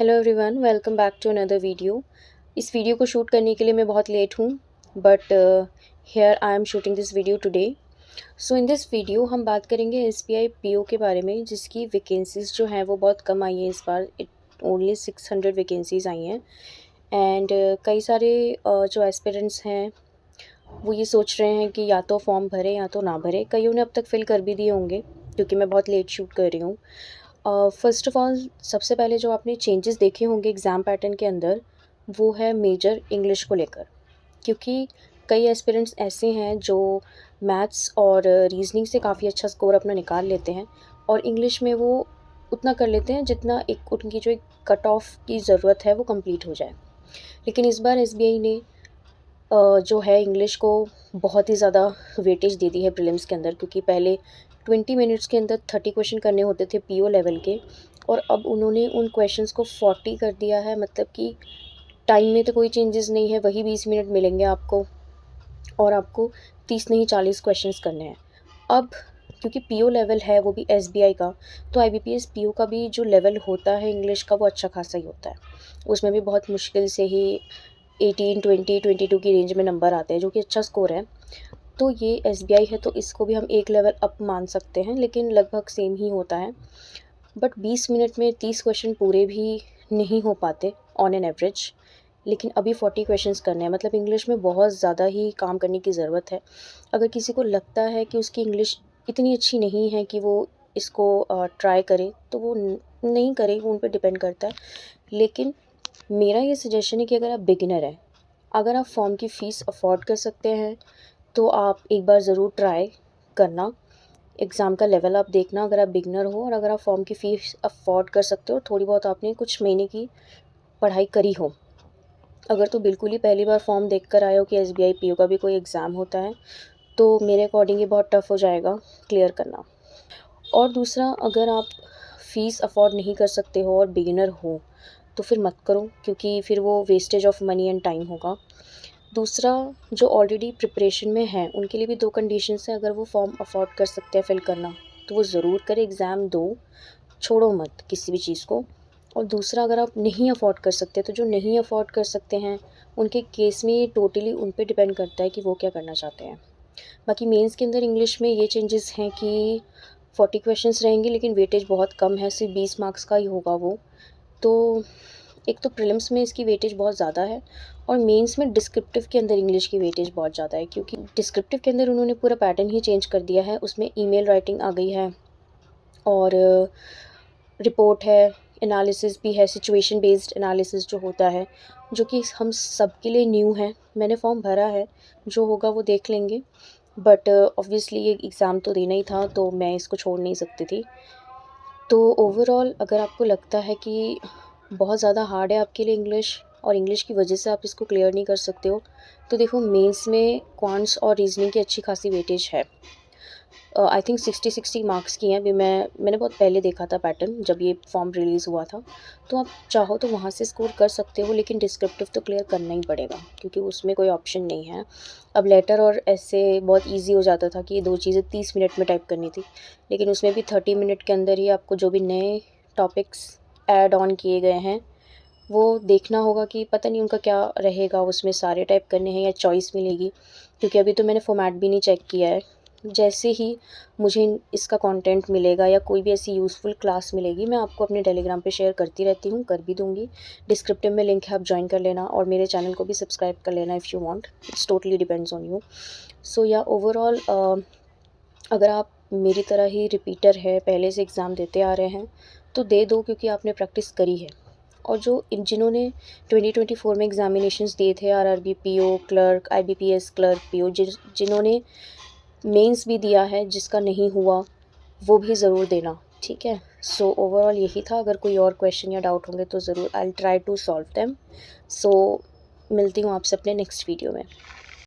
Hello everyone, welcome back to another video. इस video को shoot करने के लिए मैं बहुत लेट हूँ, but here I am shooting this video today. So in this video हम बात करेंगे एसबीआई पीओ के बारे में, जिसकी वैकेंसीज़ जो हैं वो बहुत कम आई हैं इस बार। ओनली 600 वैकेंसीज़ आई हैं। एंड कई सारे जो एस्पिरेंट्स हैं वो ये सोच रहे हैं कि या तो फॉर्म भरें या तो ना भरें। कईयों ने अब तक फिल कर भी दिए होंगे, क्योंकि मैं बहुत लेट शूट कर रही हूँ। फ़र्स्ट ऑफ़ ऑल, सबसे पहले जो आपने चेंजेस देखे होंगे एग्ज़ाम पैटर्न के अंदर, वो है मेजर इंग्लिश को लेकर। क्योंकि कई एस्पिरेंट्स ऐसे हैं जो मैथ्स और रीज़निंग से काफ़ी अच्छा स्कोर अपना निकाल लेते हैं, और इंग्लिश में वो उतना कर लेते हैं जितना एक उनकी जो एक कट ऑफ की ज़रूरत है वो कंप्लीट हो जाए। लेकिन इस बार एसबीआई ने जो है इंग्लिश को बहुत ही ज़्यादा वेटेज दे दी है प्रीलिम्स के अंदर, क्योंकि पहले 20 मिनट्स के अंदर 30 क्वेश्चन करने होते थे पीओ लेवल के, और अब उन्होंने उन क्वेश्चंस को 40 कर दिया है। मतलब कि टाइम में तो कोई चेंजेस नहीं है, वही 20 मिनट मिलेंगे आपको, और आपको 30 नहीं 40 क्वेश्चंस करने हैं। अब क्योंकि पीओ लेवल है वो भी एसबीआई का, तो आईबीपीएस पीओ का भी जो लेवल होता है इंग्लिश का वो अच्छा खासा ही होता है। उसमें भी बहुत मुश्किल से ही 18, 20, 22 की रेंज में नंबर आते हैं, जो कि अच्छा स्कोर है। तो ये एसबीआई है तो इसको भी हम एक लेवल अप मान सकते हैं, लेकिन लगभग सेम ही होता है। बट 20 मिनट में 30 क्वेश्चन पूरे भी नहीं हो पाते ऑन एन एवरेज। लेकिन अभी 40 क्वेश्चंस करने हैं, मतलब इंग्लिश में बहुत ज़्यादा ही काम करने की ज़रूरत है। अगर किसी को लगता है कि उसकी इंग्लिश इतनी अच्छी नहीं है कि वो इसको ट्राई करे, तो वो नहीं करे, वो उन पे डिपेंड करता है। लेकिन मेरा ये सजेशन है कि अगर आप बिगिनर हैं, अगर आप फॉर्म की फ़ीस अफोर्ड कर सकते हैं, तो आप एक बार ज़रूर ट्राई करना। एग्ज़ाम का लेवल आप देखना, अगर आप बिगिनर हो और अगर आप फॉर्म की फ़ीस अफोर्ड कर सकते हो, थोड़ी बहुत आपने कुछ महीने की पढ़ाई करी हो। अगर तो बिल्कुल ही पहली बार फॉर्म देख कर आए हो कि एसबीआई पीओ का भी कोई एग्ज़ाम होता है, तो मेरे अकॉर्डिंग ये बहुत टफ़ हो जाएगा क्लियर करना। और दूसरा, अगर आप फ़ीस अफोर्ड नहीं कर सकते हो और बिगिनर हो, तो फिर मत करो, क्योंकि फिर वो wastage of money and time होगा। दूसरा, जो ऑलरेडी प्रिपरेशन में हैं उनके लिए भी 2 कंडीशंस हैं। अगर वो फॉर्म अफोर्ड कर सकते हैं फिल करना, तो वो ज़रूर करें, एग्ज़ाम दो, छोड़ो मत किसी भी चीज़ को। और दूसरा, अगर आप नहीं अफोर्ड कर सकते, तो जो नहीं अफोर्ड कर सकते हैं उनके केस में ये टोटली उन पे डिपेंड करता है कि वो क्या करना चाहते हैं। बाकी मेंस के अंदर इंग्लिश में ये चेंजेस हैं कि 40 क्वेश्चंस रहेंगे, लेकिन वेटेज बहुत कम है, सिर्फ 20 मार्क्स का ही होगा वो। तो एक तो प्रीलिम्स में इसकी वेटेज बहुत ज़्यादा है, और मेंस में डिस्क्रिप्टिव के अंदर इंग्लिश की वेटेज बहुत ज़्यादा है, क्योंकि डिस्क्रिप्टिव के अंदर उन्होंने पूरा पैटर्न ही चेंज कर दिया है। उसमें ईमेल राइटिंग आ गई है, और रिपोर्ट है, एनालिसिस भी है, सिचुएशन बेस्ड एनालिसिस जो होता है, जो कि हम सब के लिए न्यू है। मैंने फॉर्म भरा है, जो होगा वो देख लेंगे। बट ऑब्वियसली ये एग्ज़ाम तो देना ही था, तो मैं इसको छोड़ नहीं सकती थी। तो ओवरऑल, अगर आपको लगता है कि बहुत ज़्यादा हार्ड है आपके लिए इंग्लिश, और इंग्लिश की वजह से आप इसको क्लियर नहीं कर सकते हो, तो देखो मेंस में क्वांट्स और रीजनिंग की अच्छी खासी वेटेज है। आई थिंक 60 मार्क्स की हैं। अभी मैंने बहुत पहले देखा था पैटर्न, जब ये फॉर्म रिलीज़ हुआ था। तो आप चाहो तो वहाँ से स्कोर कर सकते हो, लेकिन डिस्क्रिप्टिव तो क्लियर करना ही पड़ेगा, क्योंकि उसमें कोई ऑप्शन नहीं है। अब लेटर और ऐसे बहुत ईजी हो जाता था कि ये 2 चीज़ें 30 मिनट में टाइप करनी थी, लेकिन उसमें भी 30 मिनट के अंदर ही आपको जो भी नए टॉपिक्स ऐड ऑन किए गए हैं वो देखना होगा कि पता नहीं उनका क्या रहेगा, उसमें सारे टाइप करने हैं या चॉइस मिलेगी। क्योंकि अभी तो मैंने फॉर्मेट भी नहीं चेक किया है। जैसे ही मुझे इसका कंटेंट मिलेगा या कोई भी ऐसी यूज़फुल क्लास मिलेगी, मैं आपको अपने टेलीग्राम पे शेयर करती रहती हूँ, कर भी दूँगी। डिस्क्रिप्टिव में लिंक है, आप जॉइन कर लेना, और मेरे चैनल को भी सब्सक्राइब कर लेना if you want. It's totally depends on you. So या ओवरऑल, अगर आप मेरी तरह ही रिपीटर है, पहले से एग्ज़ाम देते आ रहे हैं, तो दे दो, क्योंकि आपने प्रैक्टिस करी है। और जो जिन्होंने 2024 में एग्ज़ामिनेशंस दिए थे, RRB PO clerk, IBPS clerk PO, जिन्होंने मेंस भी दिया है, जिसका नहीं हुआ वो भी ज़रूर देना, ठीक है। सो ओवरऑल यही था। अगर कोई और क्वेश्चन या डाउट होंगे तो ज़रूर I will try to solve them. So मिलती हूँ आपसे अपने नेक्स्ट वीडियो में।